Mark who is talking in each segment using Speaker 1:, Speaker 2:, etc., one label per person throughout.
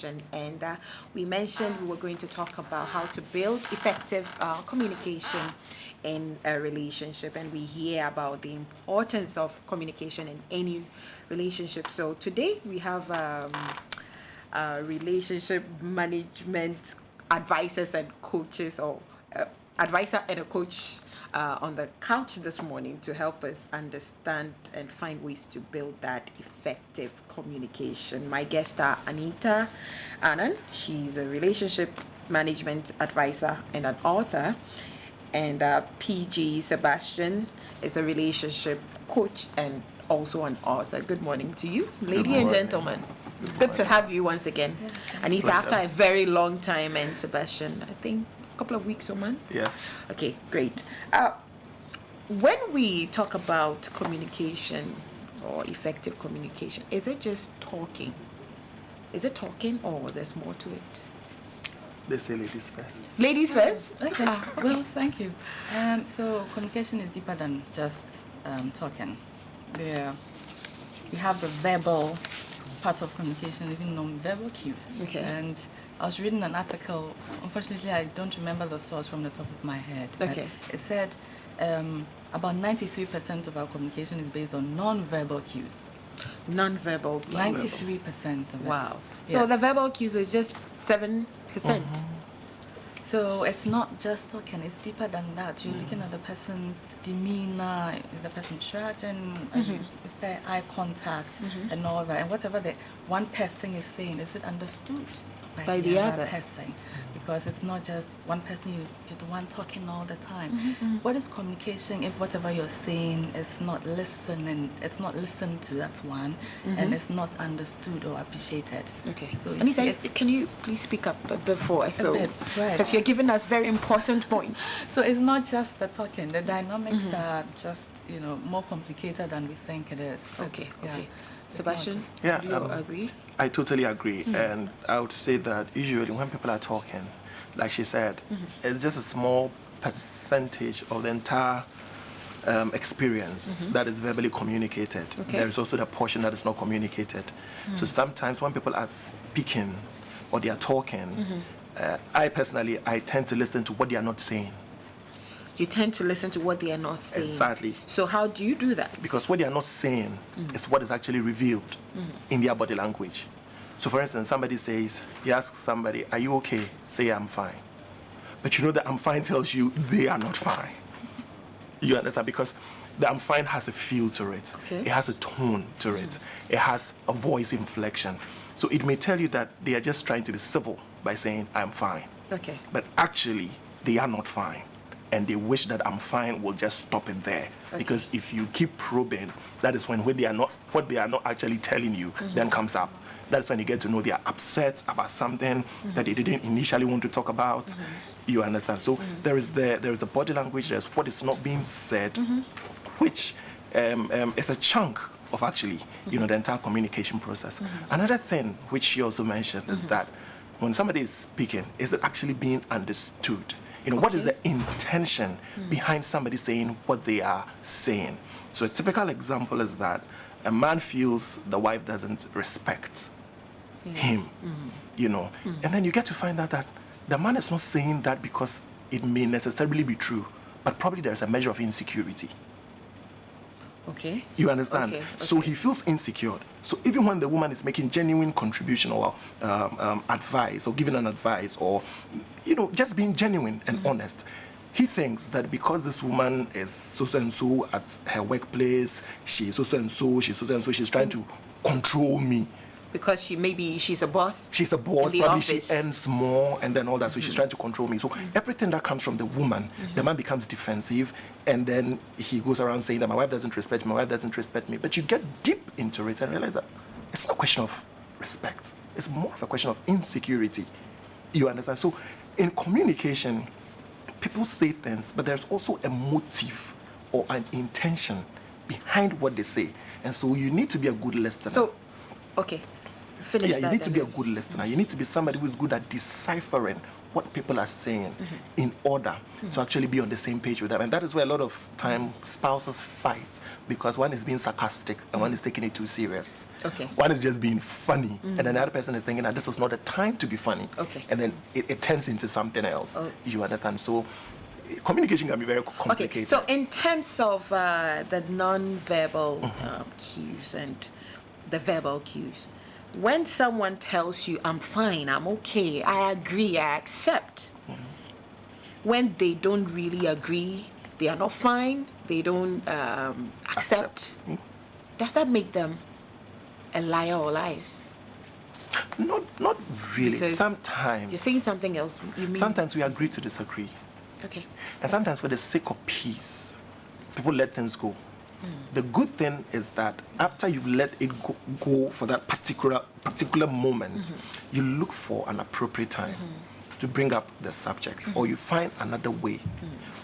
Speaker 1: communication, and we mentioned we were going to talk about how to build effective communication in a relationship, and we hear about the importance of communication in any relationship. So today we have relationship management advisors and coaches, or advisor and a coach on the couch this morning to help us understand and find ways to build that effective communication. My guests are Anita Annan. She's a relationship management advisor and an author. And PG Sebastian is a relationship coach and also an author. Good morning to you, ladies and gentlemen. Good to have you once again. Yeah, Anita, after a very long time, and Sebastian, I think couple of weeks or months?
Speaker 2: Yes.
Speaker 1: Okay, great. When we talk about communication or effective communication, is it just talking? Is it talking, or there's more to it?
Speaker 2: They say ladies first.
Speaker 1: Ladies first?
Speaker 3: Okay. Well, thank you. So communication is deeper than just talking. We have the verbal part of communication, even non-verbal cues.
Speaker 1: Okay.
Speaker 3: And I was reading an article. Unfortunately, I don't remember the source from the top of my head.
Speaker 1: Okay.
Speaker 3: It said about 93% of our communication is based on non-verbal cues.
Speaker 1: Non-verbal cues.
Speaker 3: 93% of it.
Speaker 1: Wow. So the verbal cues is just 7%.
Speaker 3: So it's not just talking, it's deeper than that. You're looking at the person's demeanor, is the person charging, is there eye contact, and all that. And whatever the one person is saying, is it understood by the other person? Because it's not just one person, you're the one talking all the time. What is communication if whatever you're saying is not listening, it's not listened to, that's one, and it's not understood or appreciated.
Speaker 1: Okay.
Speaker 3: So
Speaker 1: Anita, can you please speak up before? So, because you're giving us very important points.
Speaker 3: So it's not just the talking, the dynamics are just, more complicated than we think it is.
Speaker 1: Okay. Sebastian, do you agree?
Speaker 2: I totally agree. And I would say that usually when people are talking, like she said, it's just a small percentage of the entire experience that is verbally communicated.
Speaker 1: Okay.
Speaker 2: There is also the portion that is not communicated. So sometimes when people are speaking or they are talking, I personally tend to listen to what they are not saying.
Speaker 1: You tend to listen to what they are not saying.
Speaker 2: Exactly.
Speaker 1: So how do you do that?
Speaker 2: Because what they are not saying is what is actually revealed in their body language. So for instance, somebody says, you ask somebody, are you okay? Say, yeah, I'm fine. But you know that I'm fine tells you they are not fine. You understand? Because the I'm fine has a feel to it.
Speaker 1: Okay.
Speaker 2: It has a tone to it. It has a voice inflection. So it may tell you that they are just trying to be civil by saying, I'm fine.
Speaker 1: Okay.
Speaker 2: But actually, they are not fine. And they wish that I'm fine will just stop it there. Okay. Because if you keep probing, that is when what they are not actually telling you then comes up. That's when you get to know they are upset about something that they didn't initially want to talk about. You understand? So there is the body language, there's what is not being said, which is a chunk of actually, the entire communication process. Another thing which you also mentioned is that when somebody is speaking, is it actually being understood? What is the intention behind somebody saying what they are saying? So a typical example is that a man feels the wife doesn't respect him, and then you get to find out that the man is not saying that because it may necessarily be true, but probably there's a measure of insecurity.
Speaker 1: Okay.
Speaker 2: You understand?
Speaker 1: Okay.
Speaker 2: So he feels insecure. So even when the woman is making genuine contribution or advice or giving an advice or, just being genuine and honest, he thinks that because this woman is so and so at her workplace, she's so and so, she's trying to control me.
Speaker 1: Because she's a boss.
Speaker 2: She's a boss, probably
Speaker 1: office.
Speaker 2: She earns more and then all that, so she's trying to control me. So everything that comes from the woman, the man becomes defensive, and then he goes around saying that my wife doesn't respect me. But you get deep into it and realize that it's not a question of respect. It's more of a question of insecurity. You understand? So in communication, people say things, but there's also a motive or an intention behind what they say. And so you need to be a good listener.
Speaker 1: So, okay. finish
Speaker 2: Yeah, you
Speaker 1: that
Speaker 2: need to
Speaker 1: and
Speaker 2: be a
Speaker 1: then-
Speaker 2: good listener. You need to be somebody who is good at deciphering what people are saying in order to actually be on the same page with them. And that is where a lot of time spouses fight, because one is being sarcastic and one is taking it too serious.
Speaker 1: Okay.
Speaker 2: One is just being funny, and then the other person is thinking that this is not the time to be funny.
Speaker 1: Okay.
Speaker 2: And then it turns into something else.
Speaker 1: Oh.
Speaker 2: You understand? So communication can be very complicated.
Speaker 1: Okay, so in terms of the non-verbal cues and the verbal cues, when someone tells you, I'm fine, I'm okay, I agree, I accept, when they don't really agree, they are not fine, they don't accept, does that make them a liar or liars?
Speaker 2: Not really.
Speaker 1: Because
Speaker 2: Sometimes.
Speaker 1: You're saying something else. You mean?
Speaker 2: Sometimes we agree to disagree.
Speaker 1: Okay.
Speaker 2: And sometimes for the sake of peace, people let things go. The good thing is that after you've let it go for that particular moment, you look for an appropriate time to bring up the subject, or you find another way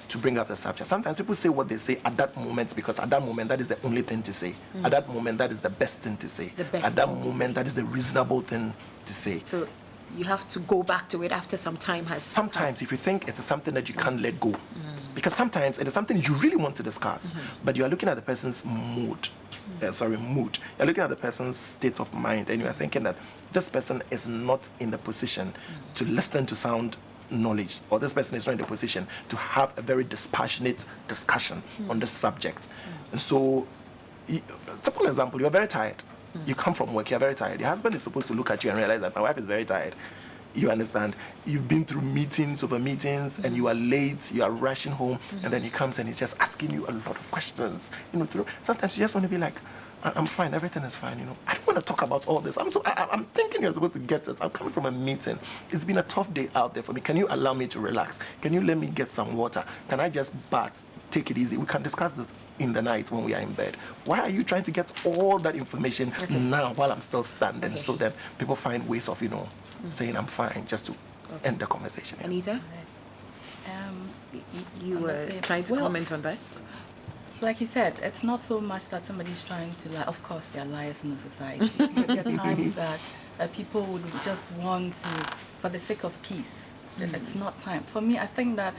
Speaker 2: to bring up the subject. Sometimes people say what they say at that moment because at that moment that is the only thing to say. At that moment that is the best thing to say.
Speaker 1: The best
Speaker 2: at that
Speaker 1: thing to
Speaker 2: moment that is the reasonable thing to say.
Speaker 1: So you have to go back to it after some time has
Speaker 2: Sometimes if you think it is something that you can't let go, because sometimes it is something you really want to discuss, but you are looking at the person's mood. You're looking at the person's state of mind, and you are thinking that this person is not in the position to listen to sound knowledge, or this person is not in the position to have a very dispassionate discussion on this subject. And so, simple example, you're very tired. You come from work, you're very tired. Your husband is supposed to look at you and realize that my wife is very tired. You understand? You've been through meetings over meetings, and you are late, you are rushing home, and then he comes and he's just asking you a lot of questions. Sometimes you just want to be like, I'm fine, everything is fine, I don't want to talk about all this. I'm thinking you're supposed to get this. I'm coming from a meeting. It's been a tough day out there for me. Can you allow me to relax? Can you let me get some water? Can I just bath? Take it easy. We can discuss this in the night when we are in bed. Why are you trying to get all that information now while I'm still standing? So that people find ways of, saying I'm fine just to end the conversation.
Speaker 1: Anita? You were trying to comment on that?
Speaker 3: Like you said, it's not so much that somebody's trying to lie. Of course, there are liars in the society. But there are times that people would just want to, for the sake of peace, it's not time. For me, I think that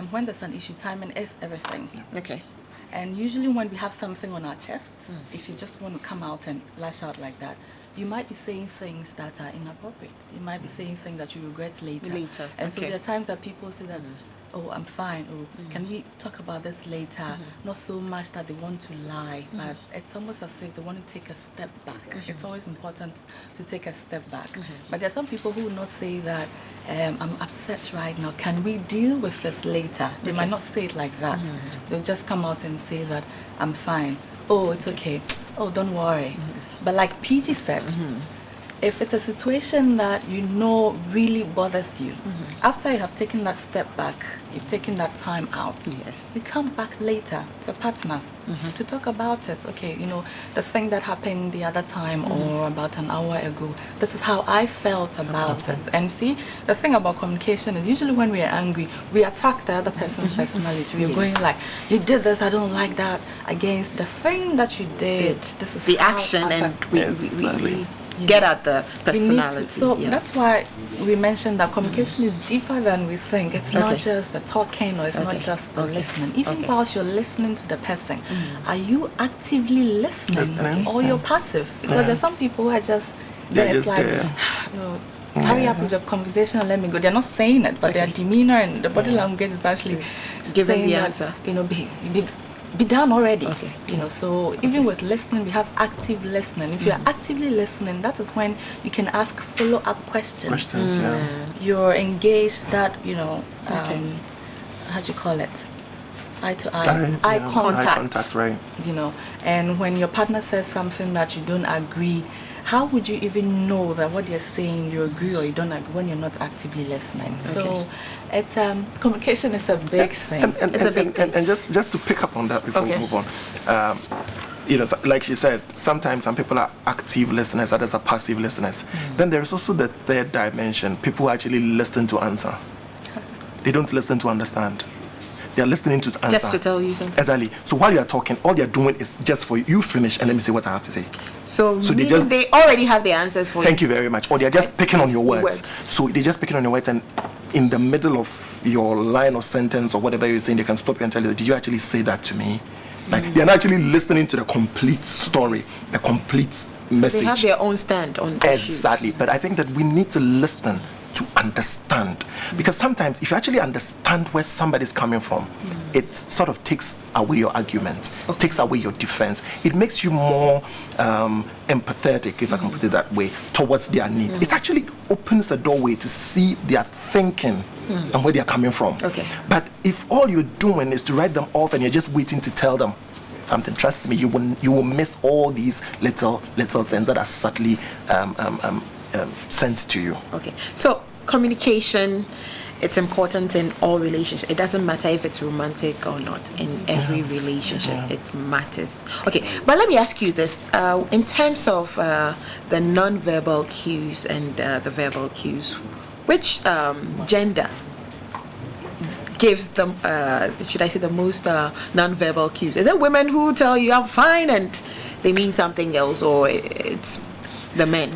Speaker 3: when there's an issue, timing is everything.
Speaker 1: Okay.
Speaker 3: And usually when we have something on our chests, if you just want to come out and lash out like that, you might be saying things that are inappropriate. You might be saying things that you regret later. And so there are times that people say that, oh, I'm fine, or can we talk about this later? Not so much that they want to lie, but it's almost as if they want to take a step back. It's always important to take a step back. But there are some people who will not say that, I'm upset right now, can we deal with this later? They might not say it like that. They'll just come out and say that, I'm fine. Oh, it's okay. Oh, don't worry. But like PG said, if it's a situation that really bothers you, after you have taken that step back, you've taken that time out, you come back later to a partner to talk about it. Okay, the thing that happened the other time or about an hour ago, this is how I felt about it. And see, the thing about communication is usually when we are angry, we attack the other person's personality. We're going like, you did this, I don't like that, against the thing that you did. This is
Speaker 1: the
Speaker 3: how
Speaker 1: action, and we
Speaker 3: get
Speaker 1: at the personality.
Speaker 3: That's why we mentioned that communication is deeper than we think. It's not just the talking, or it's not just the listening. Even whilst you're listening to the person, are you actively listening or you're passive? Because there's some people who are just there. It's like, hurry up with the conversation and let me go. They're not saying it, but their demeanor and the body language is actually
Speaker 1: giving the
Speaker 3: that,
Speaker 1: answer.
Speaker 3: Be done already.
Speaker 1: Okay.
Speaker 3: So even with listening, we have active listening. If you're actively listening, that is when you can ask follow-up questions. You're engaged, that how do you call it? Eye to eye, contact.
Speaker 2: Eye contact, right?
Speaker 3: And when your partner says something that you don't agree, how would you even know that what they're saying you agree or you don't agree when you're not actively listening? So it's communication is a big thing.
Speaker 2: It's a big thing. And just to pick up on that before we move on, like she said, sometimes some people are active listeners, others are passive listeners. Then there's also the third dimension. People actually listen to answer. They don't listen to understand. They're listening to answer.
Speaker 1: Just to tell you something.
Speaker 2: Exactly. So while you are talking, all they are doing is just for you finish and let me say what I have to say.
Speaker 1: So they already have the answers for you.
Speaker 2: Thank you very much. Or they're just picking on your words.
Speaker 1: Words.
Speaker 2: So they're just picking on your words, and in the middle of your line or sentence or whatever you're saying, they can stop you and tell you, did you actually say that to me? Like, they're not actually listening to the complete story, the complete message.
Speaker 1: They have their own stand on
Speaker 2: Exactly. But I think that we need to listen to understand, because sometimes if you actually understand where somebody's coming from, it sort of takes away your argument, takes away your defense. It makes you more empathetic, if I can put it that way, towards their needs. It actually opens a doorway to see their thinking and where they're coming from.
Speaker 1: Okay.
Speaker 2: But if all you're doing is to write them off and you're just waiting to tell them something, trust me, you will miss all these little things that are subtly sent to you.
Speaker 1: Okay. So communication, it's important in all relationships. It doesn't matter if it's romantic or not. In every relationship, it matters. Okay, but let me ask you this: in terms of the non-verbal cues and the verbal cues, which gender gives them, should I say, the most non-verbal cues? Is it women who tell you I'm fine and they mean something else, or it's the men?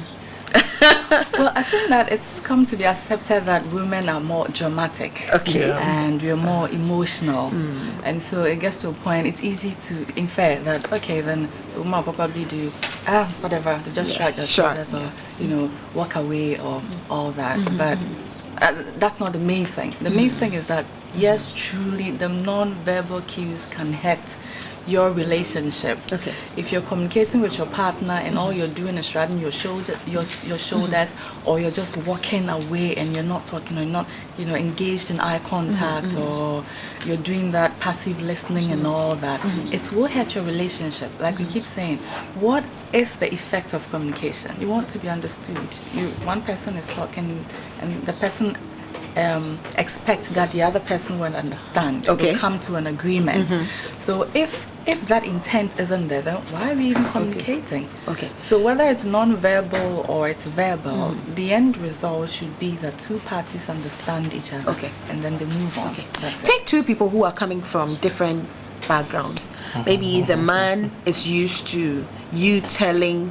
Speaker 3: Well, I think that it's come to be accepted that women are more dramatic.
Speaker 1: Okay.
Speaker 3: And we're more emotional. And so it gets to a point, it's easy to infer that, okay, then the woman will probably do, whatever, they just shrug their shoulders or, walk away or all that. But that's not the main thing. The main thing is that, yes, truly, the non-verbal cues can hurt your relationship.
Speaker 1: Okay.
Speaker 3: If you're communicating with your partner and all you're doing is shrugging your shoulders, or you're just walking away and you're not talking, or you're not, engaged in eye contact, or you're doing that passive listening and all that, it will hurt your relationship. Like we keep saying, what is the effect of communication? You want to be understood. One person is talking and the person expect that the other person will understand, will come to an agreement. So if that intent isn't there, then why are we even communicating?
Speaker 1: Okay.
Speaker 3: So whether it's non-verbal or it's verbal, the end result should be that two parties understand each other.
Speaker 1: Okay.
Speaker 3: And then they move on.
Speaker 1: Okay.
Speaker 3: That's it.
Speaker 1: Take two people who are coming from different backgrounds. Maybe the man is used to you telling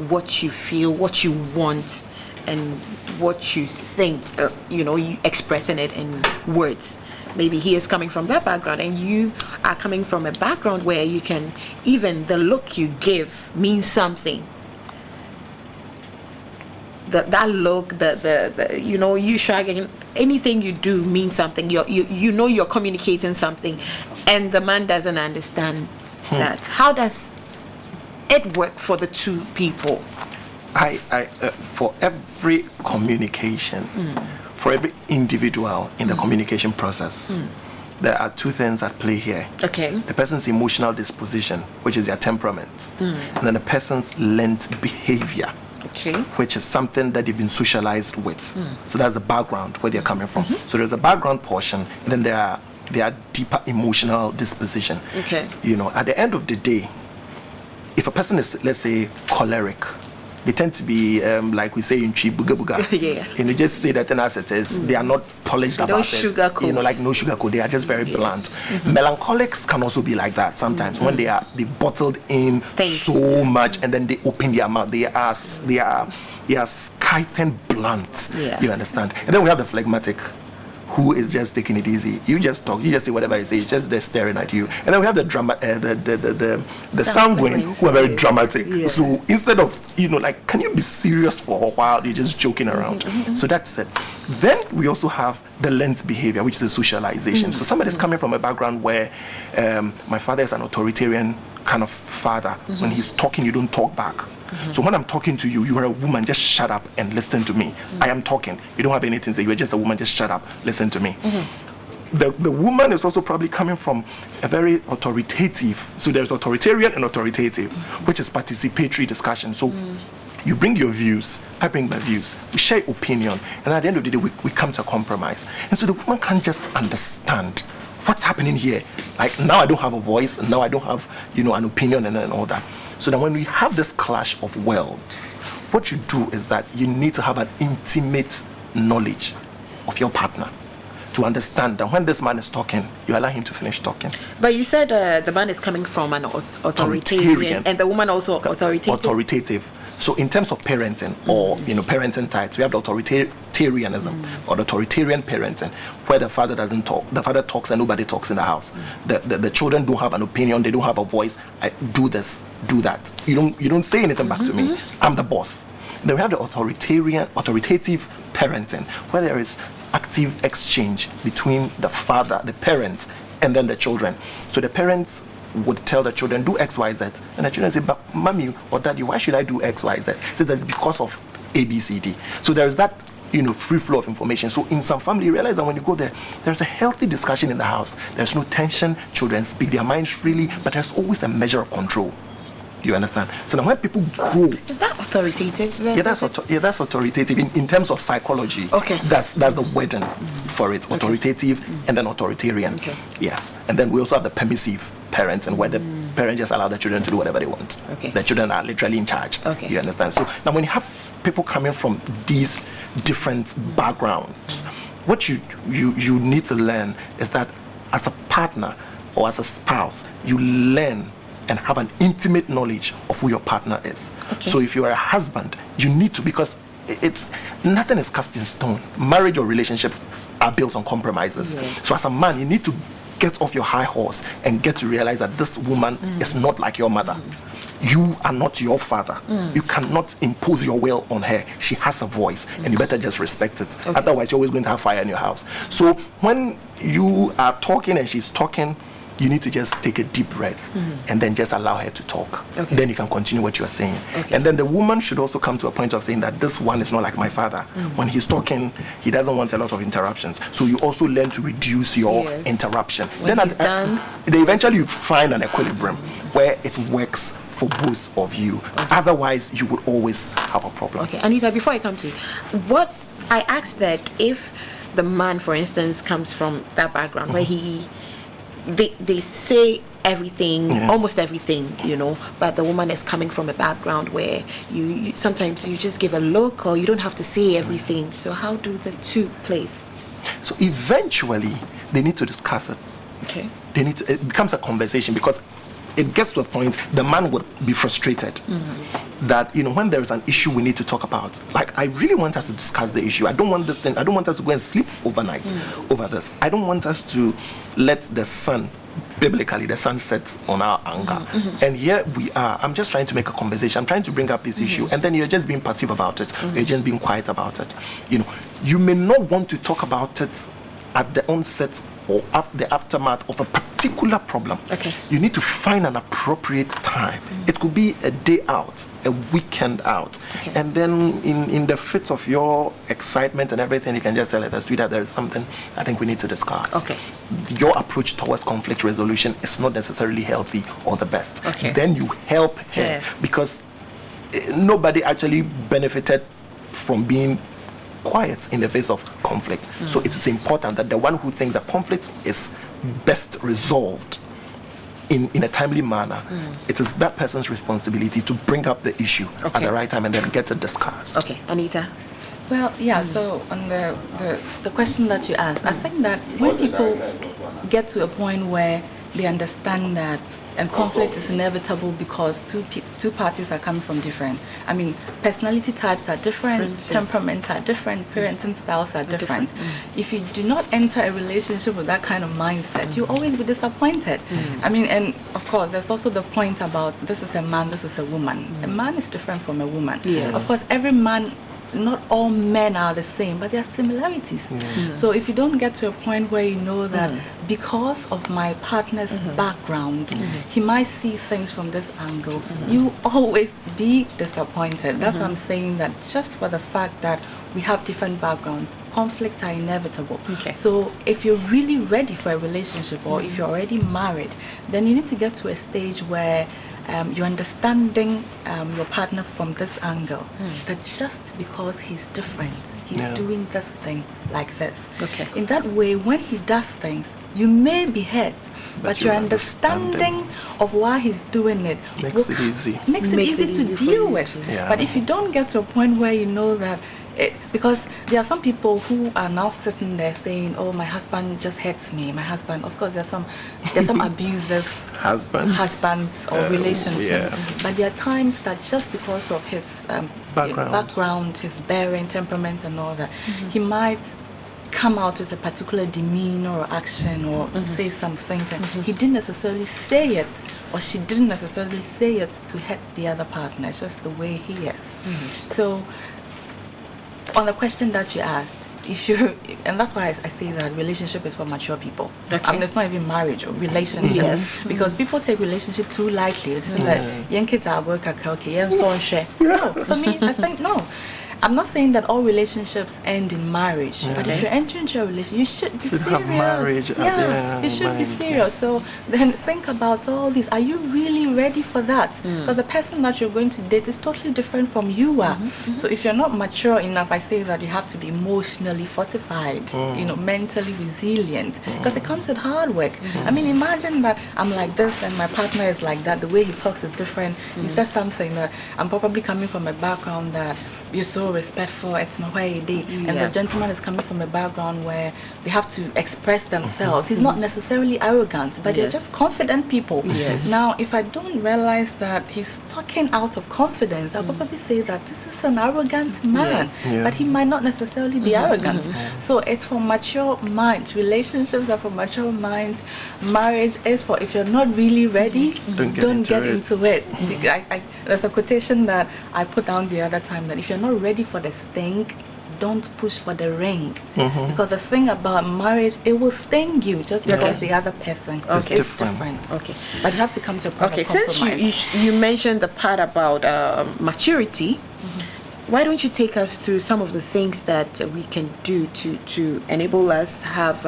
Speaker 1: what you feel, what you want, and what you think, you expressing it in words. Maybe he is coming from that background and you are coming from a background where you can, even the look you give means something. That look, you shrugging, anything you do means something. You're communicating something, and the man doesn't understand that. How does it work for the two people?
Speaker 2: For every communication, for every individual in the communication process, there are two things at play here.
Speaker 1: Okay.
Speaker 2: The person's emotional disposition, which is their temperament, and then the person's learned behavior, which is something that they've been socialized with. So that's the background where they're coming from. So there's a background portion, and then there are deeper emotional disposition.
Speaker 1: Okay.
Speaker 2: At the end of the day, if a person is, let's say, choleric, they tend to be, like we say in Chi, buga buga.
Speaker 1: Yeah.
Speaker 2: Just say that as it is. They are not polished about it.
Speaker 1: Sugarcoat.
Speaker 2: Like no sugar coat. They are just very blunt. Melancholics can also be like that sometimes when they bottled in so much and then they open their mouth. They are skything blunt. Yeah. You understand? And then we have the phlegmatic, who is just taking it easy. You just talk, you just say whatever you say, it's just they're staring at you. And then we have the sanguine, who are very dramatic. Yeah. So instead of, can you be serious for a while, you're just joking around. So that's it. Then we also have the learned behavior, which is the socialization. So somebody's coming from a background where my father is an authoritarian kind of father. When he's talking, you don't talk back. So when I'm talking to you, you are a woman, just shut up and listen to me. I am talking. You don't have anything to say. You're just a woman, just shut up, listen to me. The woman is also probably coming from a very authoritative. So there's authoritarian and authoritative, which is participatory discussion. So you bring your views, I bring my views. We share opinion. And at the end of the day, we come to a compromise. And so the woman can't just understand what's happening here. Like now I don't have a voice, and now I don't have, an opinion and all that. So that when we have this clash of worlds, what you do is that you need to have an intimate knowledge of your partner. to understand that when this man is talking, you allow him to finish talking.
Speaker 1: But you said the man is coming from an authoritarian, and the woman also
Speaker 2: authoritative. So in terms of parenting or parenting types, we have the authoritarianism or the authoritarian parenting, where the father doesn't talk. The father talks and nobody talks in the house. The children don't have an opinion. They don't have a voice. I do this, do that. You don't say anything back to me. I'm the boss. Then we have the authoritative parenting, where there is active exchange between the father, the parent, and then the children. So the parents would tell the children, do X, Y, Z. And the children say, but mommy or daddy, why should I do X, Y, Z? So that's because of A, B, C, D. So there's that, free flow of information. So in some family, you realize that when you go there, there's a healthy discussion in the house. There's no tension. Children speak their minds freely, but there's always a measure of control. You understand? So now when people grow...
Speaker 1: Is that authoritative?
Speaker 2: Yeah, that's authoritative in terms of psychology.
Speaker 1: Okay.
Speaker 2: That's the wording for it. Authoritative and then authoritarian.
Speaker 1: Okay.
Speaker 2: Yes. And then we also have the permissive parents, and where the parents just allow the children to do whatever they want.
Speaker 1: Okay.
Speaker 2: The children are literally in charge.
Speaker 1: Okay.
Speaker 2: You understand? So now when you have people coming from these different backgrounds, what you need to learn is that as a partner or as a spouse, you learn and have an intimate knowledge of who your partner is.
Speaker 1: Okay.
Speaker 2: So if you are a husband, you need to, because it's nothing is cast in stone. Marriage or relationships are built on compromises.
Speaker 1: Yes.
Speaker 2: So as a man, you need to get off your high horse and get to realize that this woman is not like your mother. You are not your father. You cannot impose your will on her. She has a voice, and you better just respect it.
Speaker 1: Okay.
Speaker 2: Otherwise, you're always going to have fire in your house. So when you are talking and she's talking, you need to just take a deep breath and then just allow her to talk.
Speaker 1: Okay.
Speaker 2: Then you can continue what you're saying.
Speaker 1: Okay.
Speaker 2: And then the woman should also come to a point of saying that this one is not like my father. When he's talking, he doesn't want a lot of interruptions. So you also learn to reduce your interruption.
Speaker 1: When
Speaker 2: then
Speaker 1: he's done,
Speaker 2: they eventually find an equilibrium where it works for both of you. Okay. Otherwise, you would always have a problem.
Speaker 1: Okay, Anita, before I come to you, what I asked that if the man, for instance, comes from that background where they say everything, almost everything, but the woman is coming from a background where you sometimes you just give a look or you don't have to say everything. So how do the two play?
Speaker 2: So eventually they need to discuss it.
Speaker 1: Okay.
Speaker 2: It becomes a conversation, because it gets to a point the man would be frustrated that when there is an issue we need to talk about, like, I really want us to discuss the issue. I don't want us to go and sleep overnight over this. I don't want us to let the sun, biblically the sun sets on our anger. And here we are, I'm just trying to make a conversation, I'm trying to bring up this issue, and then you're just being passive about it. You're just being quiet about it. You may not want to talk about it at the onset or the aftermath of a particular problem.
Speaker 1: Okay.
Speaker 2: You need to find an appropriate time. It could be a day out, a weekend out.
Speaker 1: Okay.
Speaker 2: And then in the fits of your excitement and everything, you can just tell her, sweetheart, there is something I think we need to discuss.
Speaker 1: Okay.
Speaker 2: Your approach towards conflict resolution is not necessarily healthy or the best.
Speaker 1: Okay.
Speaker 2: Then you help her, because nobody actually benefited from being quiet in the face of conflict. So it is important that the one who thinks that conflict is best resolved in a timely manner, it is that person's responsibility to bring up the issue at the right time and then get it discussed.
Speaker 1: Okay, Anita.
Speaker 3: Well, yeah, so on the question that you asked, I think that when people get to a point where they understand that conflict is inevitable because two parties are coming from different. I mean, personality types are different, temperaments are different, parenting styles are different. If you do not enter a relationship with that kind of mindset, you'll always be disappointed. I mean, and of course, there's also the point about this is a man, this is a woman. A man is different from a woman.
Speaker 1: Yes.
Speaker 3: Of course, every man, not all men are the same, but there are similarities. So if you don't get to a point where you know that because of my partner's background, he might see things from this angle, you always be disappointed. That's why I'm saying that just for the fact that we have different backgrounds, conflicts are inevitable.
Speaker 1: Okay.
Speaker 3: So if you're really ready for a relationship or if you're already married, then you need to get to a stage where you're understanding your partner from this angle, that just because he's different, he's doing this thing like this.
Speaker 1: Okay.
Speaker 3: In that way, when he does things, you may be hurt, but your understanding of why he's doing it
Speaker 2: makes it easy.
Speaker 3: Makes it easy to deal with.
Speaker 2: Yeah.
Speaker 3: But if you don't get to a point where you know that Because there are some people who are now sitting there saying, "Oh, my husband just hates me." My husband, of course, there's some abusive husbands or relationships, but there are times that just because of his background, his bearing, temperament, and all that, he might come out with a particular demeanor or action or say some things, and he didn't necessarily say it, or she didn't necessarily say it to hurt the other partner. It's just the way he is. So on the question that you asked, and that's why I say that relationship is for mature people.
Speaker 1: Okay.
Speaker 3: I mean, it's not even marriage or relationship.
Speaker 1: Yes.
Speaker 3: Because people take relationship too lightly. They think that young kids are going okay, I'm so share. No, for me, I think no. I'm not saying that all relationships end in marriage, but if you're entering into a relationship, you should be serious.
Speaker 2: Have marriage
Speaker 3: you should be serious. So then think about all this. Are you really ready for that? Because the person that you're going to date is totally different from you are. So if you're not mature enough, I say that you have to be emotionally fortified, mentally resilient, because it comes with hard work. I mean, imagine that I'm like this and my partner is like that. The way he talks is different. He says something that I'm probably coming from a background that you're so respectful, it's not why they and the gentleman is coming from a background where they have to express themselves. He's not necessarily arrogant, but they're just confident people. Now, if I don't realize that he's talking out of confidence, I'll probably say that this is an arrogant man, but he might not necessarily be arrogant. So it's for mature minds. Relationships are for mature minds. Marriage is for if you're not really ready, don't get into it. There's a quotation that I put down the other time that if you're not ready for the sting, don't push for the ring. Because the thing about marriage, it will sting you just because the other person is different. Okay. But you have to come to a point of compromise.
Speaker 1: Since you mentioned the part about maturity, why don't you take us through some of the things that we can do to enable us have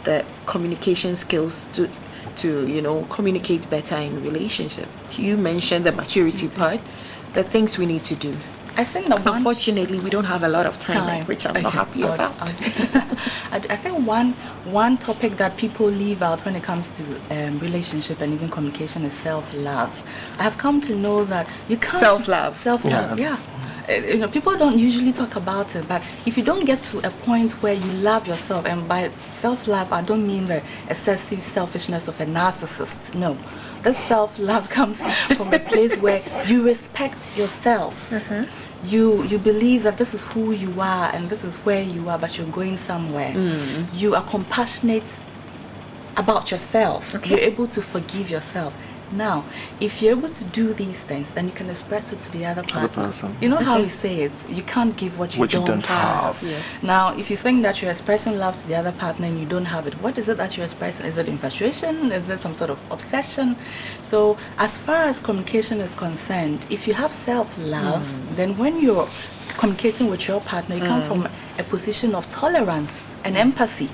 Speaker 1: the communication skills to communicate better in relationship? You mentioned the maturity part, the things we need to do.
Speaker 3: I think that
Speaker 1: unfortunately we don't have a lot of time. Which I'm not happy about.
Speaker 3: I think one topic that people leave out when it comes to relationship and even communication is self-love. I have come to know that you can't self-love. People don't usually talk about it, but if you don't get to a point where you love yourself, and by self-love I don't mean the excessive selfishness of a narcissist. No, this self-love comes from a place where you respect yourself. You believe that this is who you are and this is where you are, but you're going somewhere. You are compassionate about yourself. You're able to forgive yourself. Now, if you're able to do these things, then you can express it to the other person. You know how we say it, you can't give what you don't have. Now, if you think that you're expressing love to the other partner and you don't have it, what is it that you're expressing? Is it infatuation? Is it some sort of obsession? So, as far as communication is concerned, if you have self-love, then when you're communicating with your partner, you come from a position of tolerance and empathy.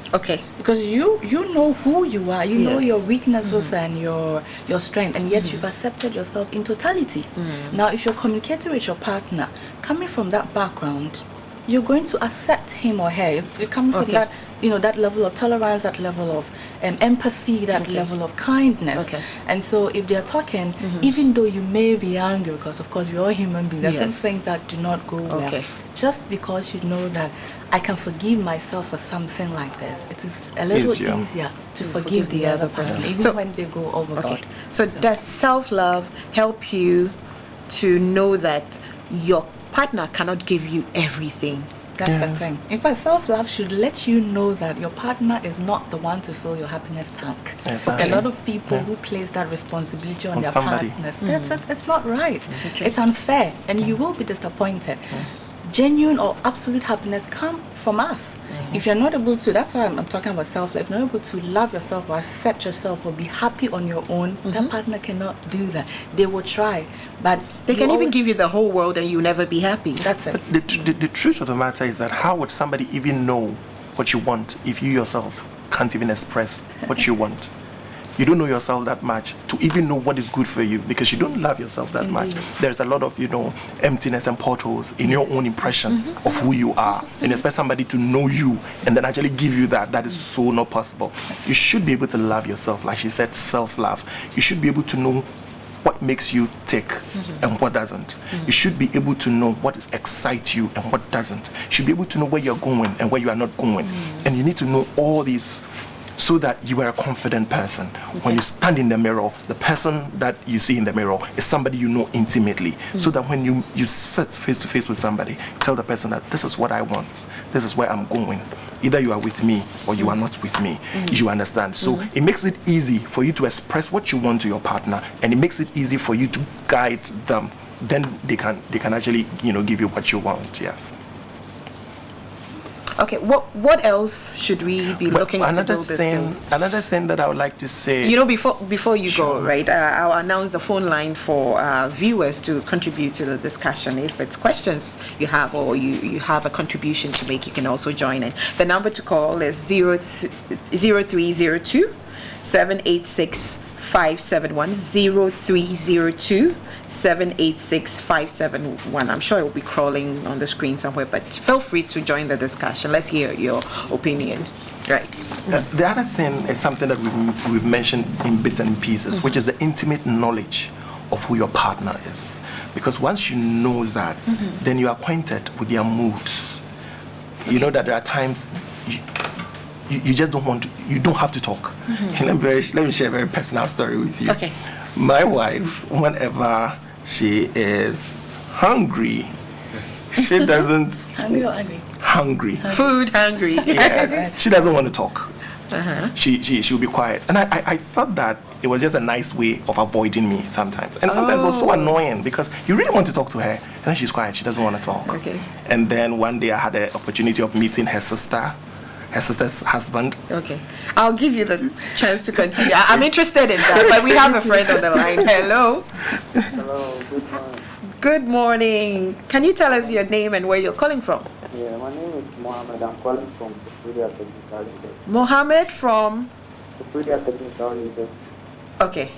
Speaker 3: Because you know who you are, you know your weaknesses and your strength, and yet you've accepted yourself in totality. Now, if you're communicating with your partner, coming from that background, you're going to accept him or her. You're coming from that, that level of tolerance, that level of empathy, that level of kindness. And so if they're talking, even though you may be angry, because of course we're all human beings, there's some things that do not go well. Just because you know that I can forgive myself for something like this, it is a little easier to forgive the other person, even when they go overboard.
Speaker 1: So does self-love help you to know that your partner cannot give you everything?
Speaker 3: That's the thing. In fact, self-love should let you know that your partner is not the one to fill your happiness tank. A lot of people who place that responsibility on their partners, it's not right. It's unfair, and you will be disappointed. Genuine or absolute happiness come from us. If you're not able to, that's why I'm talking about self-love. If you're not able to love yourself or accept yourself or be happy on your own, that partner cannot do that. They will try, but
Speaker 1: they can even give you the whole world and you'll never be happy.
Speaker 3: That's it.
Speaker 2: The truth of the matter is that how would somebody even know what you want if you yourself can't even express what you want? You don't know yourself that much to even know what is good for you, because you don't love yourself that much. There's a lot of, emptiness and potholes in your own impression of who you are. And expect somebody to know you and then actually give you that is so not possible. You should be able to love yourself. Like she said, self-love. You should be able to know what makes you tick and what doesn't. You should be able to know what excites you and what doesn't. You should be able to know where you're going and where you are not going. And you need to know all these so that you are a confident person. When you stand in the mirror, the person that you see in the mirror is somebody you know intimately. So that when you sit face to face with somebody, tell the person that this is what I want, this is where I'm going. Either you are with me or you are not with me. You understand? So it makes it easy for you to express what you want to your partner, and it makes it easy for you to guide them. Then they can actually, give you what you want. Yes.
Speaker 1: Okay, what else should we be looking at to build this skills?
Speaker 2: Another thing that I would like to say...
Speaker 1: before you go, right, I'll announce the phone line for viewers to contribute to the discussion. If it's questions you have or you have a contribution to make, you can also join in. The number to call is 0302 786 571 0302 786 571. I'm sure it will be crawling on the screen somewhere, but feel free to join the discussion. Let's hear your opinion. Right.
Speaker 2: The other thing is something that we've mentioned in bits and pieces, which is the intimate knowledge of who your partner is. Because once you know that, then you are acquainted with their moods. You know that there are times you just don't want to, you don't have to talk. Let me share a very personal story with you.
Speaker 1: Okay.
Speaker 2: My wife, whenever she is hungry, she doesn't...
Speaker 3: Hungry or angry?
Speaker 2: Hungry.
Speaker 1: Food hungry.
Speaker 2: Yes. She doesn't want to talk. She'll be quiet. And I thought that it was just a nice way of avoiding me sometimes. And sometimes it was so annoying because you really want to talk to her, and then she's quiet. She doesn't want to talk.
Speaker 1: Okay.
Speaker 2: And then one day I had the opportunity of meeting her sister's husband.
Speaker 1: Okay. I'll give you the chance to continue. I'm interested in that, but we have a friend on the line. Hello.
Speaker 4: Hello, good morning.
Speaker 1: Good morning. Can you tell us your name and where you're calling from?
Speaker 4: Yeah, my name is Mohammed. I'm calling from Superior Technical Leader.
Speaker 1: Mohammed from?
Speaker 4: Superior Technical Leader.
Speaker 1: Okay.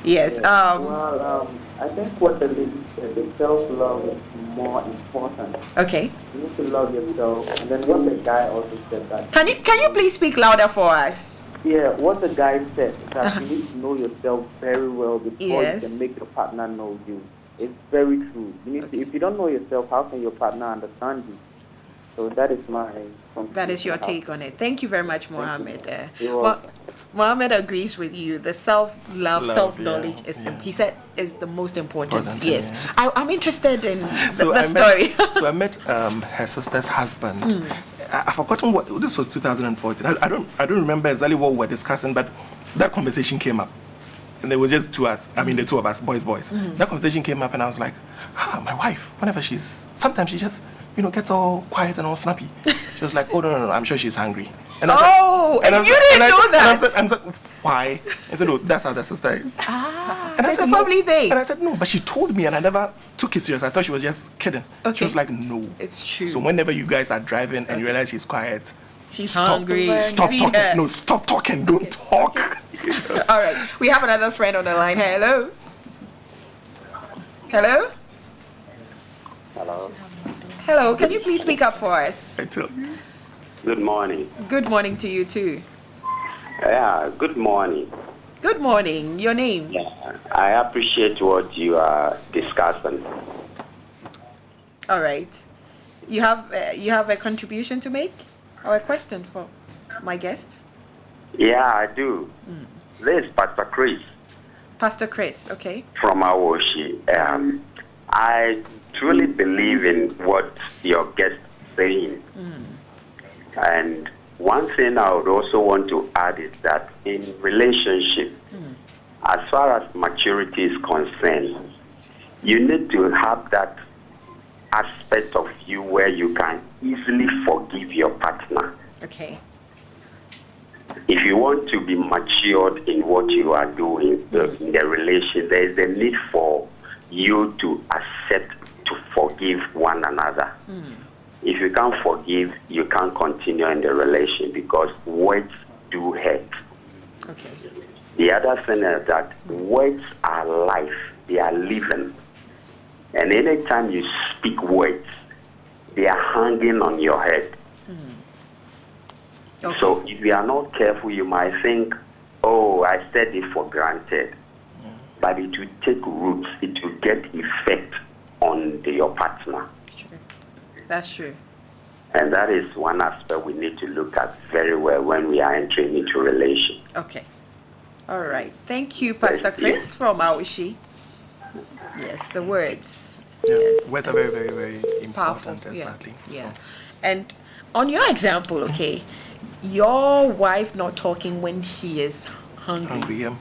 Speaker 1: Yes.
Speaker 4: Yeah. I think what the lady said, the self-love is more important.
Speaker 1: Okay.
Speaker 4: You need to love yourself. And then what the guy also said that...
Speaker 1: Can you please speak louder for us?
Speaker 4: Yeah, what the guy said, that you need to know yourself very well before
Speaker 1: Yes.
Speaker 4: you can make your partner know you. It's very true. You need to, if you don't know yourself, how can your partner understand you? So that is my...
Speaker 1: That is your take on it. Thank you very much, Mohammed.
Speaker 4: You're
Speaker 1: Mohammed agrees with you. The self-love, self-knowledge is,
Speaker 2: yeah.
Speaker 1: he said, is the most important.
Speaker 2: Important,
Speaker 1: Yes.
Speaker 2: yeah.
Speaker 1: I'm interested in
Speaker 2: So
Speaker 1: the story.
Speaker 2: So I met her sister's husband. I've forgotten what this was. 2014. I don't remember exactly what we were discussing, but that conversation came up, and there was just the two of us, boys. That conversation came up, and I was like, my wife. Whenever sometimes she just gets all quiet and all snappy. She was like, oh no, I'm sure she's hungry. And I
Speaker 1: You didn't know that.
Speaker 2: And I said, why? I said, no, that's how the sister is. And
Speaker 1: It's a family thing.
Speaker 2: And I said, no, but she told me, and I never took it serious. I thought she was just kidding.
Speaker 1: Okay.
Speaker 2: She was like, no.
Speaker 1: It's true.
Speaker 2: So whenever you guys are driving and you realize she's quiet,
Speaker 1: She's
Speaker 2: stop,
Speaker 1: hungry.
Speaker 2: Stop
Speaker 1: Feed
Speaker 2: talking.
Speaker 1: her.
Speaker 2: No, stop talking. Don't talk.
Speaker 1: All right. We have another friend on the line. Hello. Hello.
Speaker 4: Hello.
Speaker 1: Hello. Can you please speak up for us?
Speaker 2: I tell you.
Speaker 5: Good morning.
Speaker 1: Good morning to you too.
Speaker 5: Yeah, good morning.
Speaker 1: Good morning. Your name?
Speaker 5: Yeah, I appreciate what you are discussing.
Speaker 1: All right. You have a contribution to make or a question for my guest?
Speaker 5: Yeah, I do. This is Pastor Chris
Speaker 1: Pastor Chris. Okay.
Speaker 5: from Awoshi. I truly believe in what your guest is saying. And one thing I would also want to add is that in relationship, as far as maturity is concerned, you need to have that aspect of you where you can easily forgive your partner.
Speaker 1: Okay.
Speaker 5: If you want to be matured in what you are doing in the relation, there is a need for you to accept to forgive one another. If you can't forgive, you can't continue in the relation because words do hurt.
Speaker 1: Okay.
Speaker 5: The other thing is that words are life, they are living. And anytime you speak words, they are hanging on your head.
Speaker 1: Okay.
Speaker 5: So if you are not careful, you might think, oh, I said it for granted. but it will take roots. It will get effect on your partner.
Speaker 1: True. That's true.
Speaker 5: And that is one aspect we need to look at very well when we are entering into a relation.
Speaker 1: Okay. All right. Thank you, Pastor Chris from Aoshi. Yes, the words.
Speaker 2: Yeah.
Speaker 1: Yes.
Speaker 2: Words are very, very, very important.
Speaker 1: Powerful.
Speaker 2: Exactly.
Speaker 1: Yeah.
Speaker 2: So,
Speaker 1: And on your example, okay, your wife not talking when she is
Speaker 2: hungry, yeah.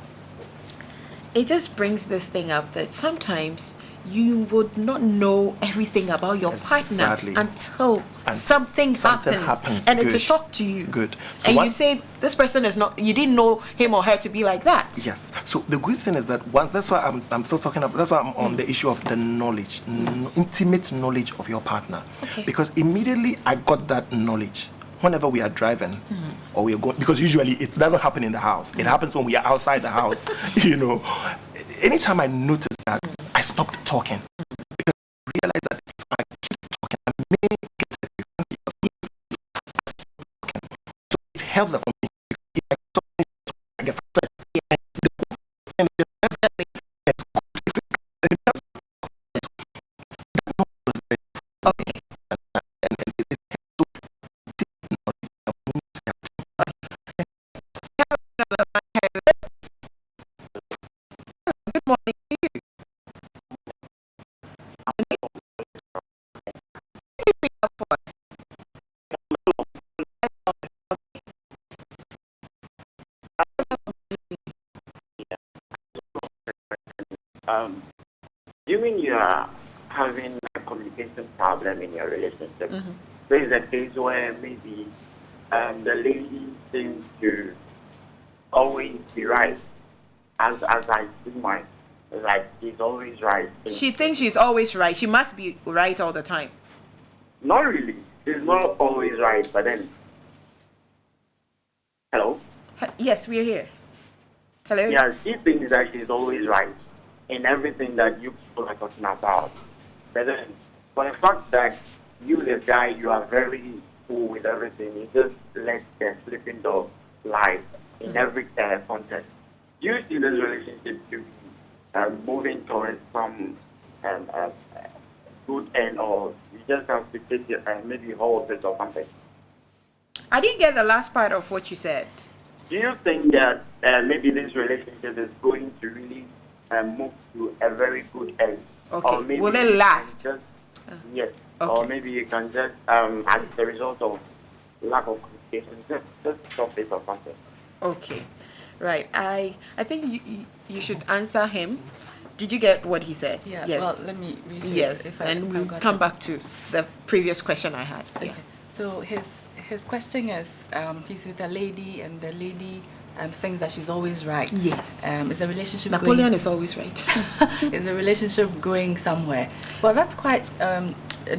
Speaker 1: it just brings this thing up that sometimes you would not know everything about your
Speaker 2: Exactly.
Speaker 1: partner until something happens and it's a
Speaker 2: Good.
Speaker 1: shock to you.
Speaker 2: Good. So
Speaker 1: And you
Speaker 2: once-
Speaker 1: say this person is not, you didn't know him or her to be like that.
Speaker 2: Yes. So the good thing is that once, that's why I'm still talking about, that's why I'm on the issue of the knowledge, intimate knowledge of your partner.
Speaker 1: Okay.
Speaker 2: Because immediately I got that knowledge. Whenever we are driving or we are going, because usually it doesn't happen in the house. It happens when we are outside the house. Anytime I notice that, I stopped talking because I realize that if I keep talking, I may get a different talking. So it helps that for me. If I talk, I get upset. And it's good.
Speaker 1: Okay. Good morning to you. Speak up for us.
Speaker 6: You mean you are having a communication problem in your relationship?
Speaker 1: Mm-hmm.
Speaker 6: There is a case where maybe the lady seems to always be right, as I see mine, like she's always right.
Speaker 1: She thinks she's always right. She must be right all the time.
Speaker 6: Not really. She's not always right, but then. Hello?
Speaker 1: Yes, we're here. Hello?
Speaker 6: Yeah, she thinks that she's always right in everything that you people are talking about. But then, for the fact that you, the guy, you are very cool with everything, you just let the sleeping dog lie in every context. You see this relationship to be moving towards some good end, or you just have to take it and maybe hold it or something.
Speaker 1: I didn't get the last part of what you said.
Speaker 6: Do you think that maybe this relationship is going to really move to a very good end?
Speaker 1: Okay.
Speaker 6: Or maybe
Speaker 1: Will it
Speaker 6: you can
Speaker 1: last?
Speaker 6: Just, yes.
Speaker 1: Okay.
Speaker 6: Or maybe you can just, as a result of lack of communication, just stop it or something.
Speaker 1: Okay. Right. I think you should answer him. Did you get what he said?
Speaker 3: Yeah.
Speaker 1: Yes.
Speaker 3: Well, let me read it.
Speaker 1: Yes. And we'll come back to the previous question I had.
Speaker 3: Okay.
Speaker 1: Yeah.
Speaker 3: So his question is, he's with a lady, and the lady thinks that she's always right.
Speaker 1: Yes.
Speaker 3: Is the relationship
Speaker 1: Napoleon is always right.
Speaker 3: is a relationship going somewhere? Well, that's quite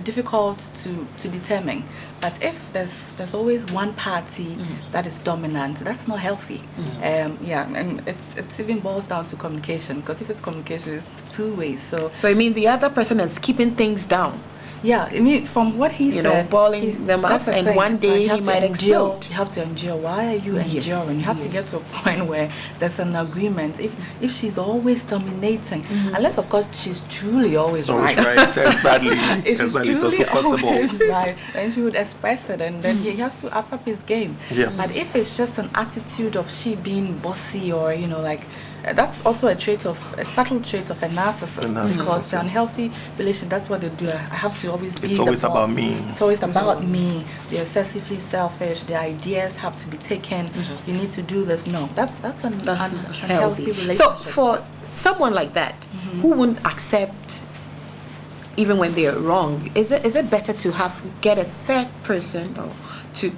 Speaker 3: difficult to determine. But if there's always one party that is dominant, that's not healthy. Yeah, and it even boils down to communication, because if it's communication, it's two ways. So
Speaker 1: So it means the other person is keeping things down.
Speaker 3: yeah, I mean, from what he said,
Speaker 1: boiling them up,
Speaker 3: that's the
Speaker 1: and
Speaker 3: thing.
Speaker 1: one
Speaker 3: So you
Speaker 1: day
Speaker 3: have
Speaker 1: he
Speaker 3: to
Speaker 1: might
Speaker 3: endure.
Speaker 1: explode.
Speaker 3: You have to endure. Why are you
Speaker 1: Yes,
Speaker 3: enduring? You have to
Speaker 1: yes.
Speaker 3: get to a point where there's an agreement. If she's always dominating, unless of course she's truly always
Speaker 2: Always
Speaker 3: right.
Speaker 2: right. Exactly.
Speaker 3: If she's
Speaker 2: Exactly. So
Speaker 3: truly
Speaker 2: possible.
Speaker 3: always right, then she would express it, and then he has to up his game.
Speaker 2: Yeah.
Speaker 3: But if it's just an attitude of she being bossy, or like. That's also a subtle trait of a narcissist, because the unhealthy relation, that's what they do. I have to always be
Speaker 2: It's
Speaker 3: the
Speaker 2: always
Speaker 3: boss.
Speaker 2: about me.
Speaker 3: It's always about me. They're excessively selfish. Their ideas have to be taken. You need to do this. No, that's an
Speaker 1: That's
Speaker 3: unhealthy
Speaker 1: healthy.
Speaker 3: relationship.
Speaker 1: So for someone like that, who wouldn't accept even when they're wrong, is it better to get a third person or to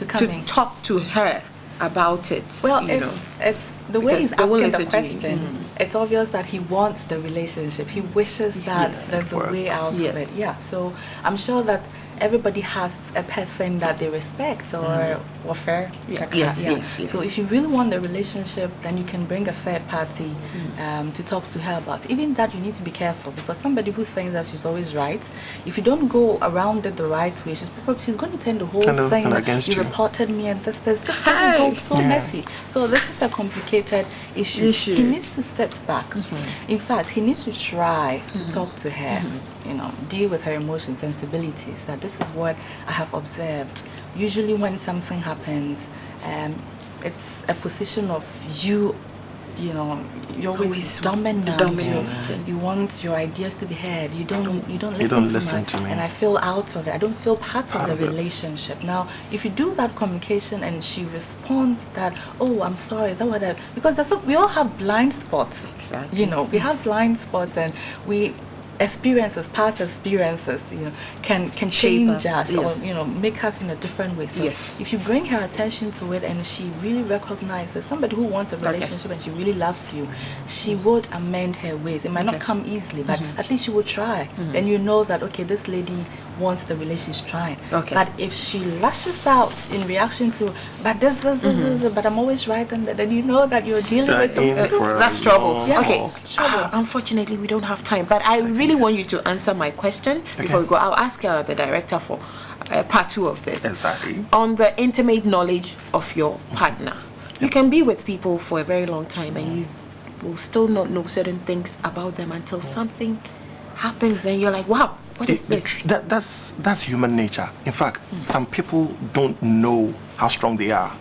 Speaker 3: come in.
Speaker 1: talk to her about it?
Speaker 3: Well,
Speaker 1: you know?
Speaker 3: it's the way
Speaker 1: Because
Speaker 3: he's
Speaker 1: they won't
Speaker 3: asking the
Speaker 1: listen to you.
Speaker 3: question. It's obvious that he wants the relationship. He wishes that
Speaker 1: Yes.
Speaker 3: there's a way
Speaker 2: Works.
Speaker 3: out
Speaker 1: Yes.
Speaker 3: of it. Yeah. So I'm sure that everybody has a person that they respect or fair.
Speaker 1: Yes.
Speaker 3: So if you really want the relationship, then you can bring a third party to talk to her about. Even that, you need to be careful, because somebody who thinks that she's always right, if you don't go around it the right way, she's going to turn the whole thing
Speaker 2: against you.
Speaker 3: Reported me and this just going to go so messy. So this is a complicated issue. He needs to sit back. In fact, he needs to try to talk to her, deal with her emotions, sensibilities. That this is what I have observed. Usually when something happens, it's a position of you're always dominant. You want your ideas to be heard. You don't listen to me. And I feel out of it. I don't feel part of the relationship. Now, if you do that communication and she responds that, oh, I'm sorry, is that what because we all have blind spots.
Speaker 1: Exactly.
Speaker 3: We have blind spots, and past experiences, can change us or make us in a different way. So if you bring her attention to it and she really recognizes somebody who wants a relationship and she really loves you, she would amend her ways. It might not come easily, but at least she will try. Then you know that this lady wants the relationship, she's trying. But if she lashes out in reaction to, but this, but I'm always right, and then you know that you're dealing with something.
Speaker 1: That's trouble.
Speaker 3: Okay.
Speaker 1: Unfortunately, we don't have time, but I really want you to answer my question before we go. I'll ask the director for part 2 of this.
Speaker 2: Exactly.
Speaker 1: On the intimate knowledge of your partner. You can be with people for a very long time and you will still not know certain things about them until something happens and you're like, wow, what is this?
Speaker 2: That's human nature. In fact, some people don't know how strong they are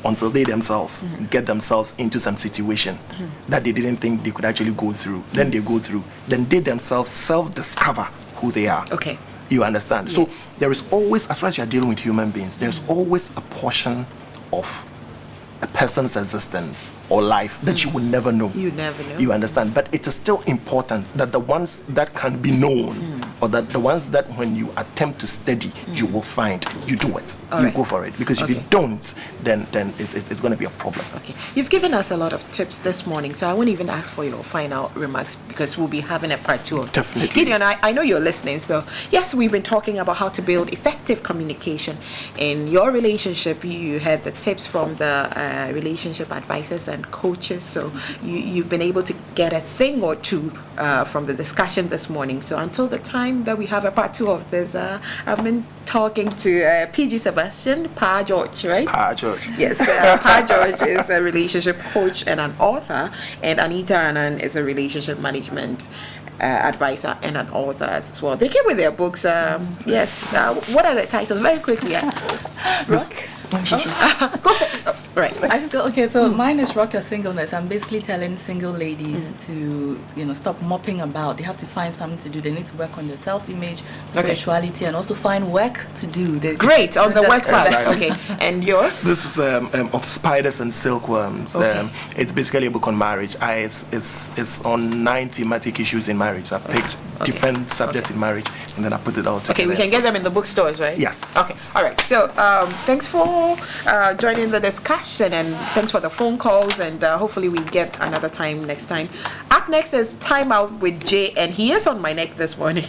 Speaker 2: until they themselves get themselves into some situation that they didn't think they could actually go through. Then they go through. Then they themselves self-discover who they are.
Speaker 1: Okay.
Speaker 2: You understand? Yes. So there is always, as far as you're dealing with human beings, there's always a portion of a person's existence or life that you will never know.
Speaker 1: You never know.
Speaker 2: You understand? But it is still important that the ones that can be known or that the ones that when you attempt to study, you will find, you do it. You go for it. Because if you don't, then it's going to be a problem.
Speaker 1: Okay. You've given us a lot of tips this morning, so I won't even ask for your final remarks because we'll be having a part 2 of this.
Speaker 2: Definitely.
Speaker 1: Gideon, I know you're listening, so yes, we've been talking about how to build effective communication in your relationship. You had the tips from the relationship advisors and coaches, so you've been able to get a thing or two from the discussion this morning. So until the time that we have a part 2 of this, I've been talking to PG Sebastian, Pa George, right?
Speaker 2: Pa George.
Speaker 1: Yes, Pa George is a relationship coach and an author, and Anita Anand is a relationship management advisor and an author as well. They came with their books. Yes. What are the titles? Very quickly.
Speaker 3: Rock.
Speaker 1: Go for it. Right.
Speaker 3: So mine is Rock Your Singleness. I'm basically telling single ladies to, stop mopping about. They have to find something to do. They need to work on their self-image, spirituality, and also find work to do.
Speaker 1: Great, on the work part. Okay. And yours?
Speaker 2: This is of Spiders and Silkworms. It's basically a book on marriage. It's on 9 thematic issues in marriage. I've picked different subjects in marriage, and then I put it all together.
Speaker 1: Okay, we can get them in the bookstores, right?
Speaker 2: Yes.
Speaker 1: Okay, all right. So thanks for joining the discussion, and thanks for the phone calls, and hopefully we get another time next time. Up next is Time Out with Jay, and he is on my neck this morning.